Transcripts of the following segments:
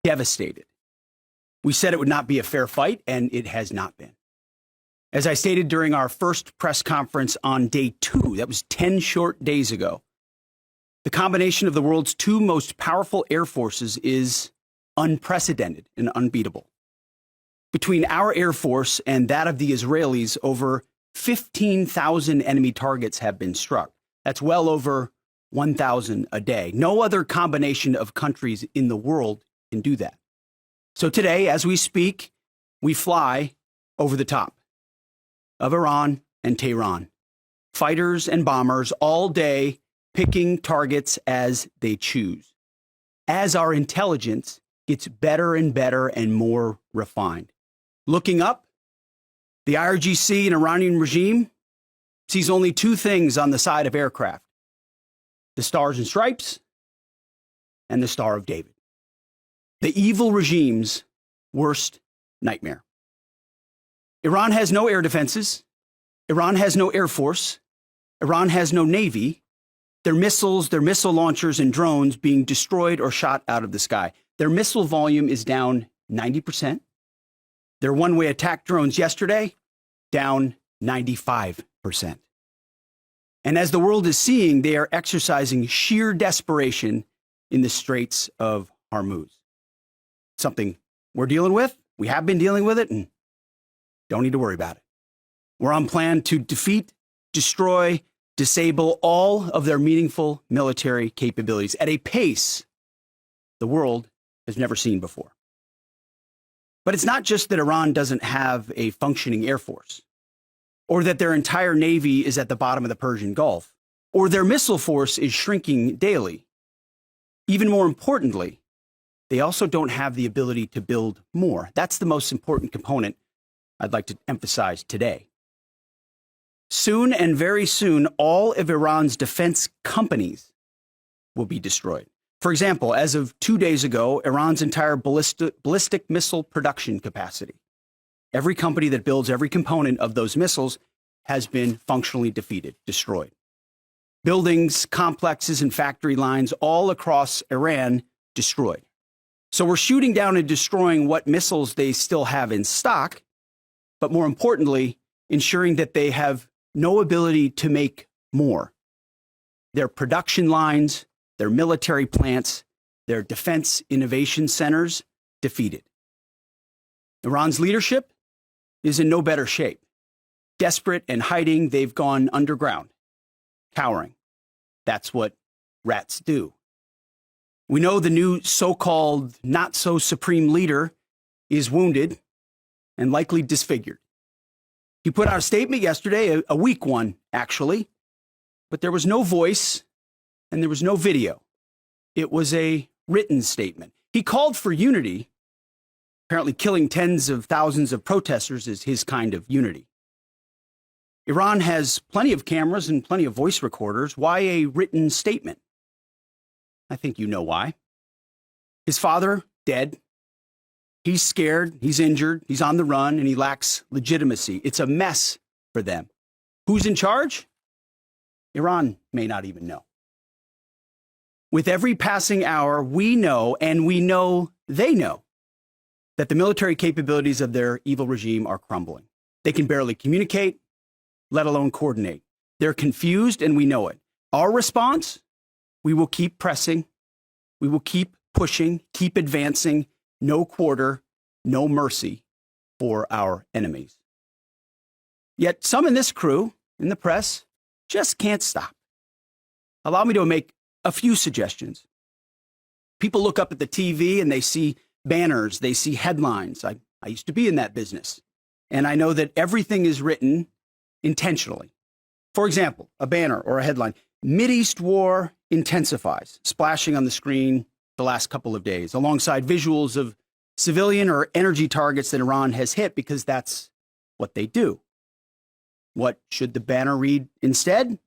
devastated. We said it would not be a fair fight, and it has not been. As I stated during our first press conference on day 2, that was 10 short days ago, the combination of the world's two most powerful air forces is unprecedented and unbeatable. Between our Air Force and that of the Israelis, over 15,000 enemy targets have been struck. That's well over 1,000 a day. No other combination of countries in the world can do that. So today, as we speak, we fly over the top of Iran and Tehran. Fighters and bombers all day picking targets as they choose. As our intelligence gets better and better and more refined. Looking up, the IRGC and Iranian regime sees only two things on the side of aircraft: the stars and stripes and the Star of David. The evil regime's worst nightmare. Iran has no air defenses. Iran has no air force. Iran has no navy. Their missiles, their missile launchers and drones being destroyed or shot out of the sky. Their missile volume is down 90%. Their one-way attack drones yesterday, down 95%. And as the world is seeing, they are exercising sheer desperation in the Straits of Hormuz. Something we're dealing with, we have been dealing with it, and don't need to worry about it. We're on plan to defeat, destroy, disable all of their meaningful military capabilities at a pace the world has never seen before. But it's not just that Iran doesn't have a functioning air force, or that their entire navy is at the bottom of the Persian Gulf, or their missile force is shrinking daily. Even more importantly, they also don't have the ability to build more. That's the most important component I'd like to emphasize today. Soon and very soon, all of Iran's defense companies will be destroyed. For example, as of 2 days ago, Iran's entire ballistic missile production capacity, every company that builds every component of those missiles, has been functionally defeated, destroyed. Buildings, complexes, and factory lines all across Iran destroyed. So we're shooting down and destroying what missiles they still have in stock, but more importantly, ensuring that they have no ability to make more. Their production lines, their military plants, their defense innovation centers defeated. Iran's leadership is in no better shape. Desperate and hiding, they've gone underground, cowering. That's what rats do. We know the new so-called not-so-supreme leader is wounded and likely disfigured. He put out a statement yesterday, a weak one, actually, but there was no voice and there was no video. It was a written statement. He called for unity. Apparently killing tens of thousands of protesters is his kind of unity. Iran has plenty of cameras and plenty of voice recorders. Why a written statement? I think you know why. His father, dead. He's scared, he's injured, he's on the run, and he lacks legitimacy. It's a mess for them. Who's in charge? Iran may not even know. With every passing hour, we know, and we know they know, that the military capabilities of their evil regime are crumbling. They can barely communicate, let alone coordinate. They're confused, and we know it. Our response? We will keep pressing. We will keep pushing, keep advancing. No quarter, no mercy for our enemies. Yet some in this crew, in the press, just can't stop. Allow me to make a few suggestions. People look up at the TV and they see banners, they see headlines. I used to be in that business, and I know that everything is written intentionally. For example, a banner or a headline, Mideast war intensifies, splashing on the screen the last couple of days, alongside visuals of civilian or energy targets that Iran has hit, because that's what they do. What should the banner read instead?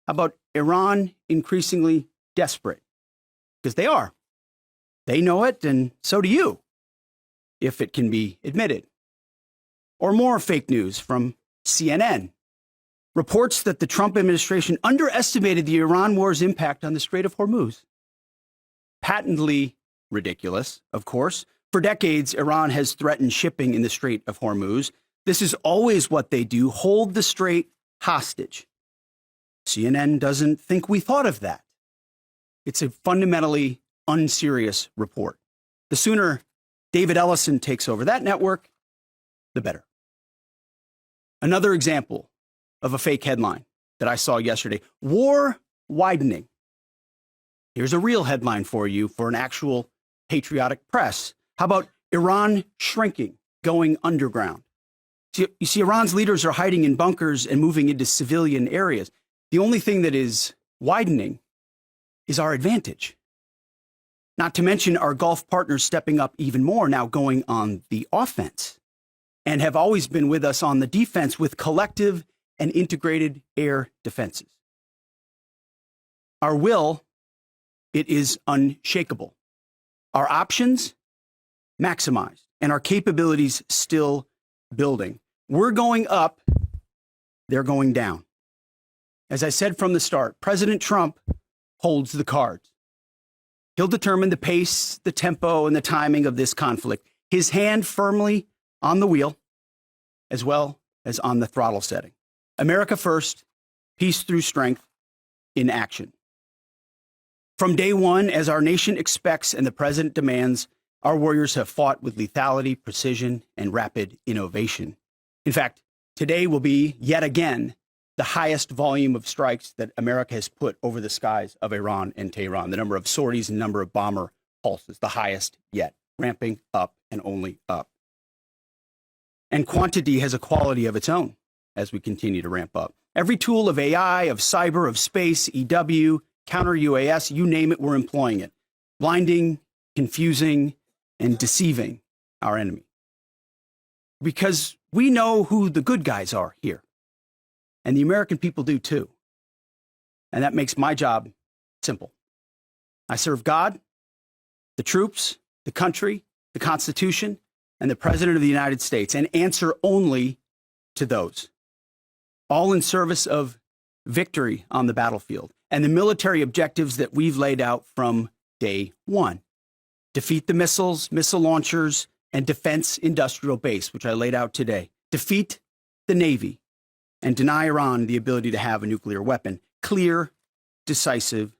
How about Iran increasingly desperate? Because they are. They know it, and so do you, if it can be admitted. Or more fake news from CNN. Reports that the Trump administration underestimated the Iran war's impact on the Strait of Hormuz. Patently ridiculous, of course. For decades, Iran has threatened shipping in the Strait of Hormuz. This is always what they do, hold the strait hostage. CNN doesn't think we thought of that. It's a fundamentally unserious report. The sooner David Ellison takes over that network, the better. Another example of a fake headline that I saw yesterday, war widening. Here's a real headline for you for an actual patriotic press. How about Iran shrinking, going underground? You see, Iran's leaders are hiding in bunkers and moving into civilian areas. The only thing that is widening is our advantage. Not to mention our Gulf partners stepping up even more, now going on the offense, and have always been with us on the defense with collective and integrated air defenses. Our will, it is unshakable. Our options, maximized, and our capabilities still building. We're going up, they're going down. As I said from the start, President Trump holds the cards. He'll determine the pace, the tempo, and the timing of this conflict. His hand firmly on the wheel, as well as on the throttle setting. America first, peace through strength in action. From day one, as our nation expects and the president demands, our warriors have fought with lethality, precision, and rapid innovation. In fact, today will be, yet again, the highest volume of strikes that America has put over the skies of Iran and Tehran. The number of sorties and number of bomber pulses, the highest yet, ramping up and only up. And quantity has a quality of its own as we continue to ramp up. Every tool of AI, of cyber, of space, EW, counter UAS, you name it, we're employing it. Blinding, confusing, and deceiving our enemy. Because we know who the good guys are here. And the American people do too. And that makes my job simple. I serve God, the troops, the country, the Constitution, and the President of the United States, and answer only to those. All in service of victory on the battlefield and the military objectives that we've laid out from day one. Defeat the missiles, missile launchers, and defense industrial base, which I laid out today. Defeat the Navy and deny Iran the ability to have a nuclear weapon. Clear, decisive,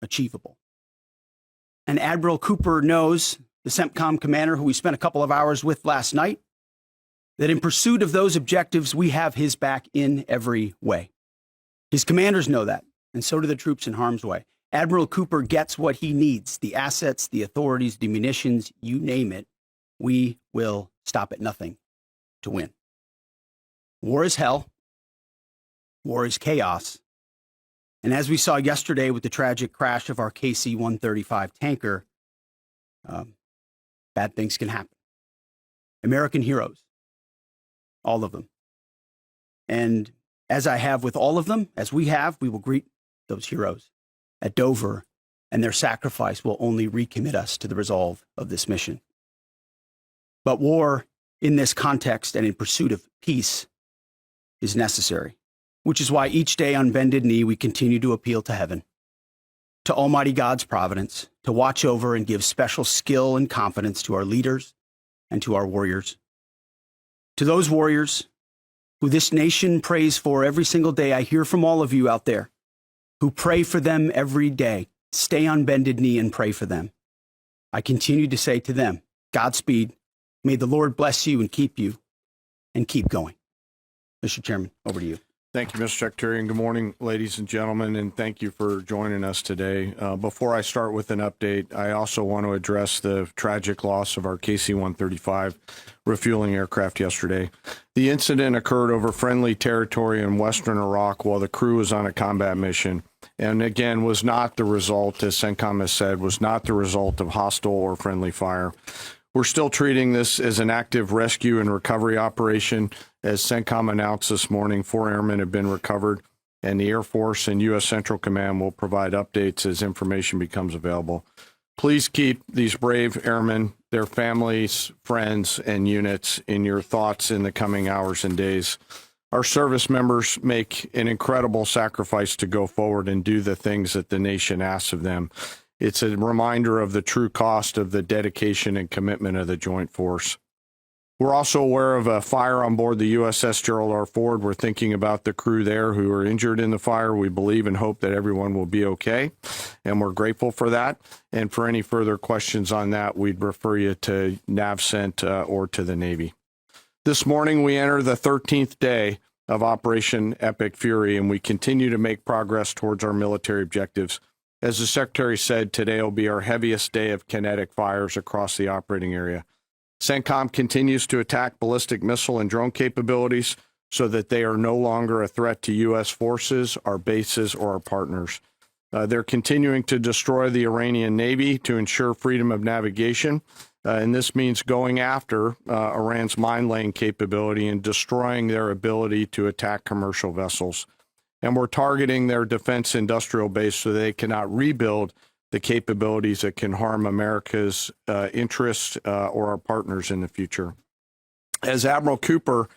achievable. And Admiral Cooper knows, the CENTCOM commander who we spent a couple of hours with last night, that in pursuit of those objectives, we have his back in every way. His commanders know that, and so do the troops in harm's way. Admiral Cooper gets what he needs, the assets, the authorities, the munitions, you name it. We will stop at nothing to win. War is hell. War is chaos. And as we saw yesterday with the tragic crash of our KC-135 tanker, bad things can happen. American heroes, all of them. And as I have with all of them, as we have, we will greet those heroes at Dover, and their sacrifice will only recommit us to the resolve of this mission. But war in this context and in pursuit of peace is necessary, which is why each day on bended knee we continue to appeal to heaven, to Almighty God's providence, to watch over and give special skill and confidence to our leaders and to our warriors. To those warriors who this nation prays for every single day, I hear from all of you out there who pray for them every day. Stay on bended knee and pray for them. I continue to say to them, Godspeed. May the Lord bless you and keep going. Mr. Chairman, over to you. Thank you, Mr. Secretary, and good morning, ladies and gentlemen, and thank you for joining us today. Before I start with an update, I also want to address the tragic loss of our KC-135 refueling aircraft yesterday. The incident occurred over friendly territory in western Iraq while the crew was on a combat mission, and again was not the result, as CENTCOM has said, was not the result of hostile or friendly fire. We're still treating this as an active rescue and recovery operation. As CENTCOM announced this morning, 4 airmen have been recovered, and the Air Force and U.S. Central Command will provide updates as information becomes available. Please keep these brave airmen, their families, friends, and units in your thoughts in the coming hours and days. Our service members make an incredible sacrifice to go forward and do the things that the nation asks of them. It's a reminder of the true cost of the dedication and commitment of the Joint Force. We're also aware of a fire on board the USS Gerald R. Ford. We're thinking about the crew there who are injured in the fire. We believe and hope that everyone will be okay, and we're grateful for that. And for any further questions on that, we'd refer you to NavCent or to the Navy. This morning, we enter the 13th day of Operation Epic Fury, and we continue to make progress towards our military objectives. As the Secretary said, today will be our heaviest day of kinetic fires across the operating area. CENTCOM continues to attack ballistic missile and drone capabilities so that they are no longer a threat to U.S. forces, our bases, or our partners. They're continuing to destroy the Iranian Navy to ensure freedom of navigation, and this means going after Iran's mine-laying capability and destroying their ability to attack commercial vessels. And we're targeting their defense industrial base so they cannot rebuild the capabilities that can harm America's interests or our partners in the future. As Admiral Cooper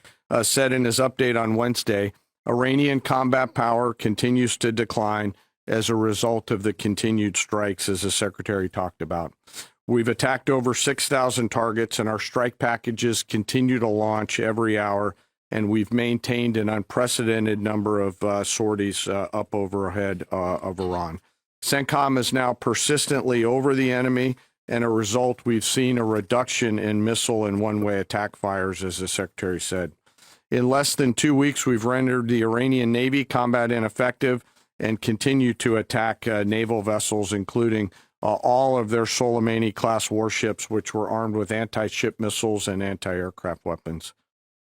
said in his update on Wednesday, Iranian combat power continues to decline as a result of the continued strikes, as the Secretary talked about. We've attacked over 6,000 targets, and our strike packages continue to launch every hour, and we've maintained an unprecedented number of sorties up overhead of Iran. CENTCOM is now persistently over the enemy, and a result, we've seen a reduction in missile and one-way attack fires, as the Secretary said. In less than 2 weeks, we've rendered the Iranian Navy combat ineffective and continue to attack naval vessels, including all of their Soleimani-class warships, which were armed with anti-ship missiles and anti-aircraft weapons.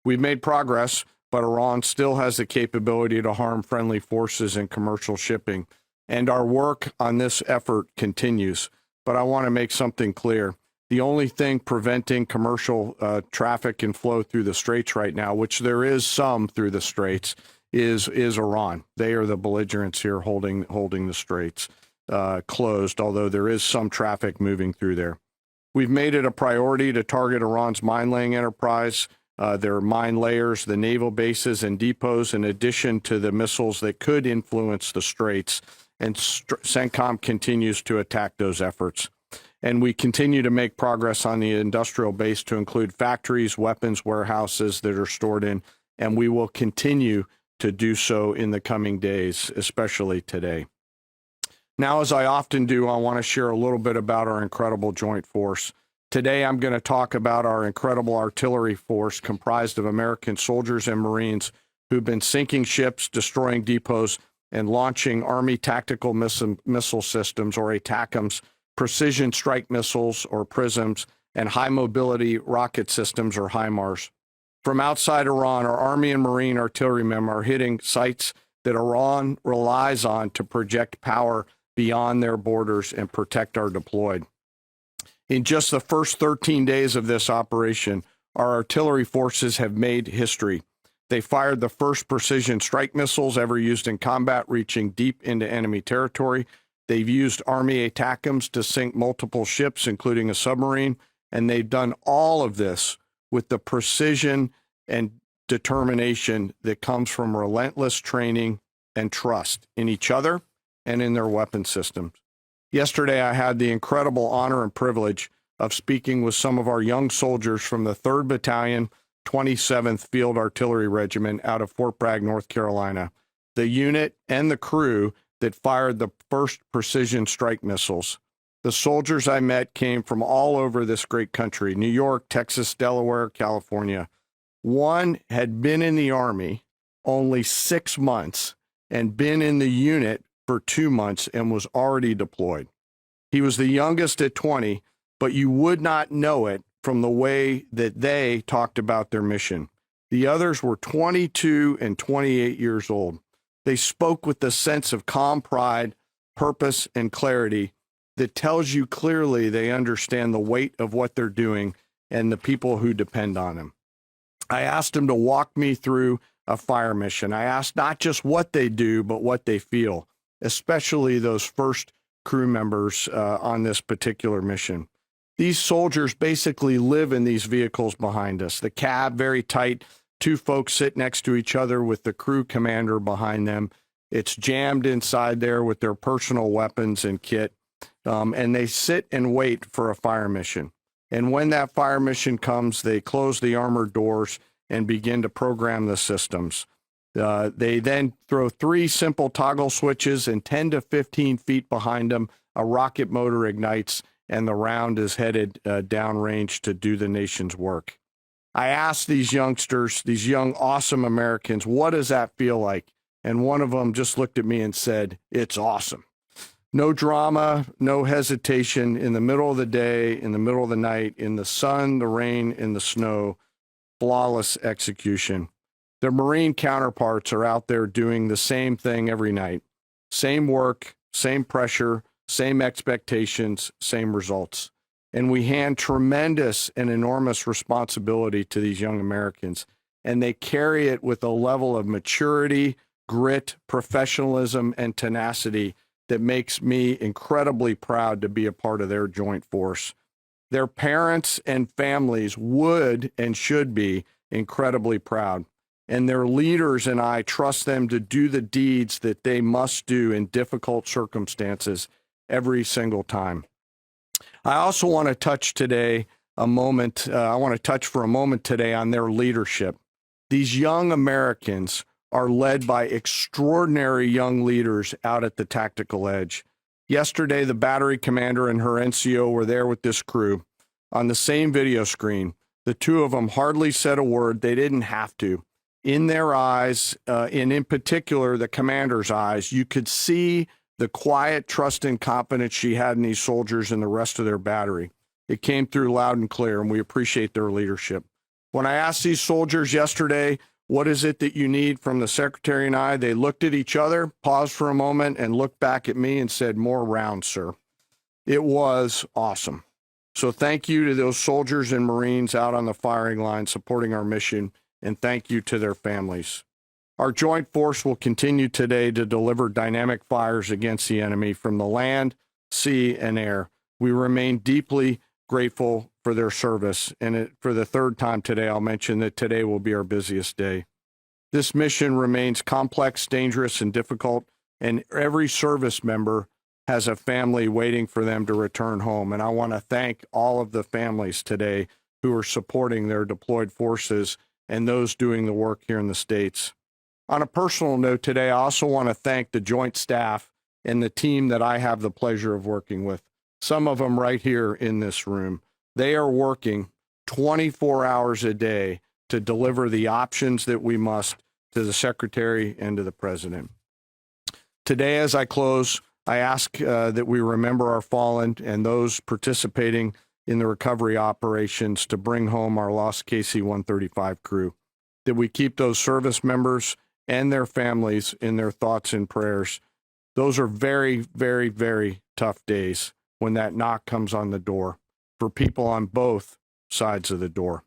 We've made progress, but Iran still has the capability to harm friendly forces and commercial shipping. And our work on this effort continues. But I want to make something clear. The only thing preventing commercial traffic and flow through the Straits right now, which there is some through the Straits, is Iran. They are the belligerents here holding the Straits closed, although there is some traffic moving through there. We've made it a priority to target Iran's mine-laying enterprise, their mine layers, the naval bases and depots, in addition to the missiles that could influence the Straits. And CENTCOM continues to attack those efforts. And we continue to make progress on the industrial base to include factories, weapons, warehouses that are stored in, and we will continue to do so in the coming days, especially today. Now, as I often do, I want to share a little bit about our incredible joint force. Today, I'm going to talk about our incredible artillery force comprised of American soldiers and Marines who've been sinking ships, destroying depots, and launching Army tactical missile systems, or ATACMS, precision strike missiles, or PRISMs, and high-mobility rocket systems, or HIMARS. From outside Iran, our Army and Marine artillerymen are hitting sites that Iran relies on to project power beyond their borders and protect our deployed. In just the first 13 days of this operation, our artillery forces have made history. They fired the first precision strike missiles ever used in combat, reaching deep into enemy territory. They've used Army ATACMS to sink multiple ships, including a submarine, and they've done all of this with the precision and determination that comes from relentless training and trust in each other and in their weapon systems. Yesterday, I had the incredible honor and privilege of speaking with some of our young soldiers from the 3rd Battalion, 27th Field Artillery Regiment out of Fort Bragg, North Carolina, the unit and the crew that fired the first precision strike missiles. The soldiers I met came from all over this great country: New York, Texas, Delaware, California. One had been in the Army only 6 months and been in the unit for 2 months and was already deployed. He was the youngest at 20, but you would not know it from the way that they talked about their mission. The others were 22 and 28 years old. They spoke with the sense of calm pride, purpose, and clarity that tells you clearly they understand the weight of what they're doing and the people who depend on them. I asked them to walk me through a fire mission. I asked not just what they do, but what they feel, especially those first crew members on this particular mission. These soldiers basically live in these vehicles behind us. The cab, very tight, 2 folks sit next to each other with the crew commander behind them. It's jammed inside there with their personal weapons and kit. and they sit and wait for a fire mission. And when that fire mission comes, they close the armored doors and begin to program the systems. They then throw 3 simple toggle switches, and 10 to 15 feet behind them, a rocket motor ignites, and the round is headed downrange to do the nation's work. I asked these youngsters, these young, awesome Americans, what does that feel like? And one of them just looked at me and said, it's awesome. No drama, no hesitation, in the middle of the day, in the middle of the night, in the sun, the rain, in the snow, flawless execution. Their Marine counterparts are out there doing the same thing every night. Same work, same pressure, same expectations, same results. And we hand tremendous and enormous responsibility to these young Americans, and they carry it with a level of maturity, grit, professionalism, and tenacity that makes me incredibly proud to be a part of their joint force. Their parents and families would and should be incredibly proud, and their leaders and I trust them to do the deeds that they must do in difficult circumstances every single time. I also want to touch today I want to touch for a moment today on their leadership. These young Americans are led by extraordinary young leaders out at the tactical edge. Yesterday, the battery commander and her NCO were there with this crew on the same video screen. The two of them hardly said a word. They didn't have to. In their eyes, and in particular, the commander's eyes, you could see the quiet trust and confidence she had in these soldiers and the rest of their battery. It came through loud and clear, and we appreciate their leadership. When I asked these soldiers yesterday, what is it that you need from the secretary and I, they looked at each other, paused for a moment, and looked back at me and said, more rounds, sir. It was awesome. So thank you to those soldiers and Marines out on the firing line supporting our mission, and thank you to their families. Our joint force will continue today to deliver dynamic fires against the enemy from the land, sea, and air. We remain deeply grateful for their service. And for the third time today, I'll mention that today will be our busiest day. This mission remains complex, dangerous, and difficult, and every service member has a family waiting for them to return home. And I want to thank all of the families today who are supporting their deployed forces and those doing the work here in the States. On a personal note today, I also want to thank the Joint Staff and the team that I have the pleasure of working with. Some of them right here in this room. They are working 24 hours a day to deliver the options that we must to the Secretary and to the President. Today, as I close, I ask that we remember our fallen and those participating in the recovery operations to bring home our lost KC-135 crew, that we keep those service members and their families in their thoughts and prayers. Those are very, very, very tough days when that knock comes on the door for people on both sides of the door.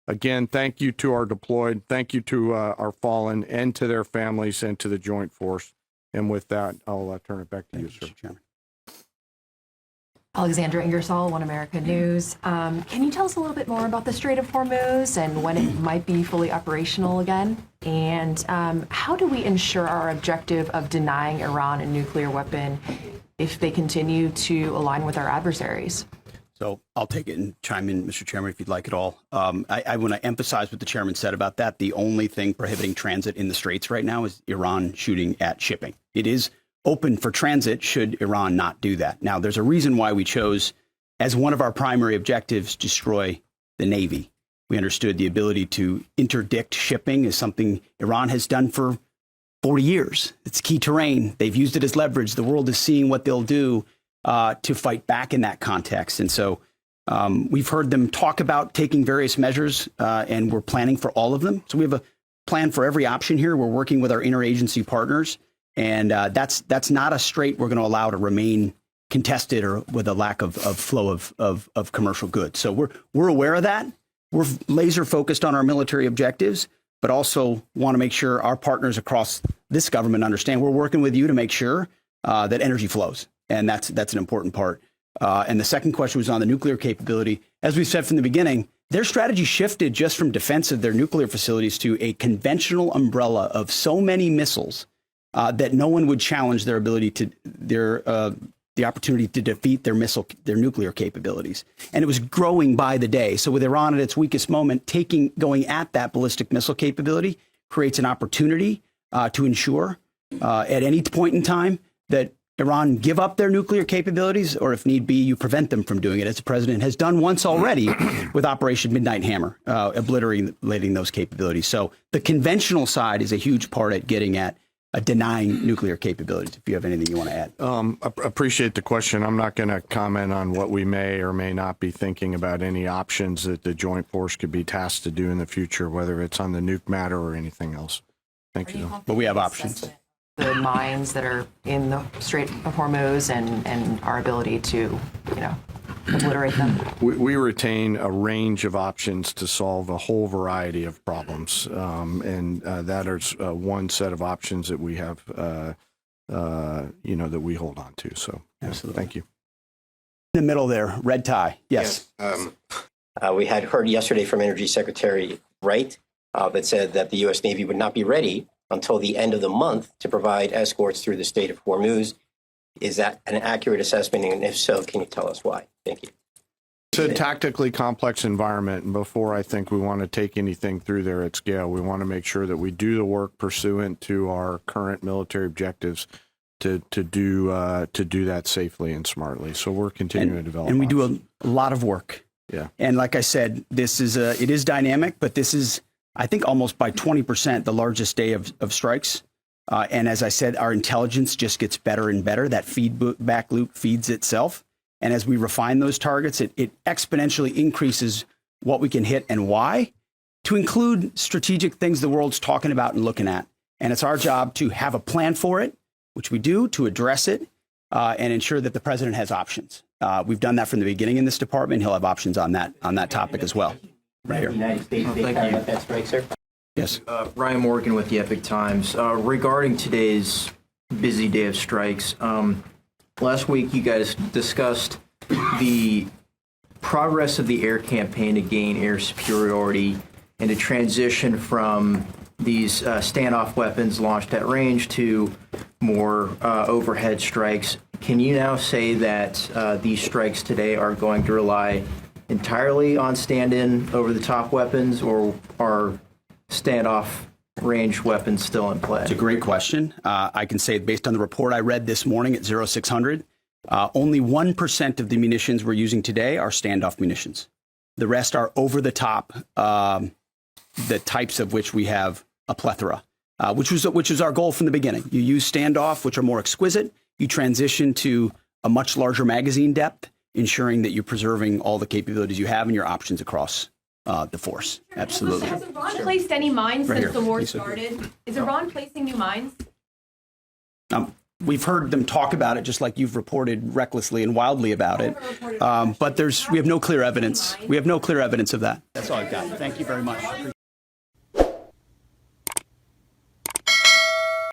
Again, thank you to our deployed, thank you to our fallen and to their families and to the Joint Force. And with that, I'll turn it back to you, sir. Mr. Chairman. Alexandra Ingersoll, One America News. Can you tell us a little bit more about the Strait of Hormuz and when it might be fully operational again? And how do we ensure our objective of denying Iran a nuclear weapon if they continue to align with our adversaries? So I'll take it and chime in, Mr. Chairman, if you'd like it all. I want to emphasize what the chairman said about that. The only thing prohibiting transit in the Straits right now is Iran shooting at shipping. It is open for transit should Iran not do that. Now, there's a reason why we chose as one of our primary objectives destroy the Navy. We understood the ability to interdict shipping is something Iran has done for 40 years. It's key terrain. They've used it as leverage. The world is seeing what they'll do to fight back in that context. And so we've heard them talk about taking various measures, and we're planning for all of them. So we have a plan for every option here. We're working with our interagency partners, and that's not a strait we're going to allow to remain contested or with a lack of flow of commercial goods. So we're aware of that. We're laser focused on our military objectives, but also want to make sure our partners across this government understand we're working with you to make sure that energy flows. And that's an important part. And the second question was on the nuclear capability. As we said from the beginning, their strategy shifted just from defense of their nuclear facilities to a conventional umbrella of so many missiles that no one would challenge their ability to the opportunity to defeat their nuclear capabilities. And it was growing by the day. So with Iran at its weakest moment, going at that ballistic missile capability creates an opportunity to ensure at any point in time that Iran give up their nuclear capabilities, or if need be, you prevent them from doing it, as the president has done once already with Operation Midnight Hammer, obliterating those capabilities. So the conventional side is a huge part at getting at denying nuclear capabilities. If you have anything you want to add. Appreciate the question. I'm not going to comment on what we may or may not be thinking about any options that the Joint Force could be tasked to do in the future, whether it's on the nuke matter or anything else. Thank you. But we have options. The mines that are in the Strait of Hormuz and our ability to, obliterate them? We retain a range of options to solve a whole variety of problems, and that is one set of options that we have, that we hold on to. So, absolutely. Thank you. In the middle there, red tie. Yes. We had heard yesterday from Energy Secretary Wright that said that the U.S. Navy would not be ready until the end of the month to provide escorts through the Strait of Hormuz. Is that an accurate assessment? And if so, can you tell us why? Thank you. It's a tactically complex environment, and before I think we want to take anything through there at scale, we want to make sure that we do the work pursuant to our current military objectives to do that safely and smartly. So we're continuing to develop. And we do a lot of work. Yeah. And like I said, it is dynamic, but this is, I think, almost by 20% the largest day of strikes. And as I said, our intelligence just gets better and better. That feedback loop feeds itself. And as we refine those targets, it exponentially increases what we can hit and why, to include strategic things the world's talking about and looking at. And it's our job to have a plan for it, which we do, to address it and ensure that the president has options. We've done that from the beginning in this department. He'll have options on that topic as well. Right here. United States thank you. about that strike, sir? Yes. Ryan Morgan with the Epic Times. Regarding today's busy day of strikes, last week you guys discussed the progress of the air campaign to gain air superiority and to transition from these standoff weapons launched at range to more overhead strikes. Can you now say that these strikes today are going to rely entirely on stand-in over-the-top weapons, or are standoff range weapons still in play? It's a great question. I can say, based on the report I read this morning at 0600, only 1% of the munitions we're using today are standoff munitions. The rest are over-the-top, the types of which we have a plethora, which was our goal from the beginning. You use standoff, which are more exquisite. You transition to a much larger magazine depth, ensuring that you're preserving all the capabilities you have and your options across the force. Absolutely. Has Iran placed any mines Right since here. the war Lisa. started? Is Iran placing new mines? We've heard them talk about it, just like you've reported recklessly and wildly about it. But we have no clear evidence. We have no clear evidence of that. That's all I've got. Thank you very much.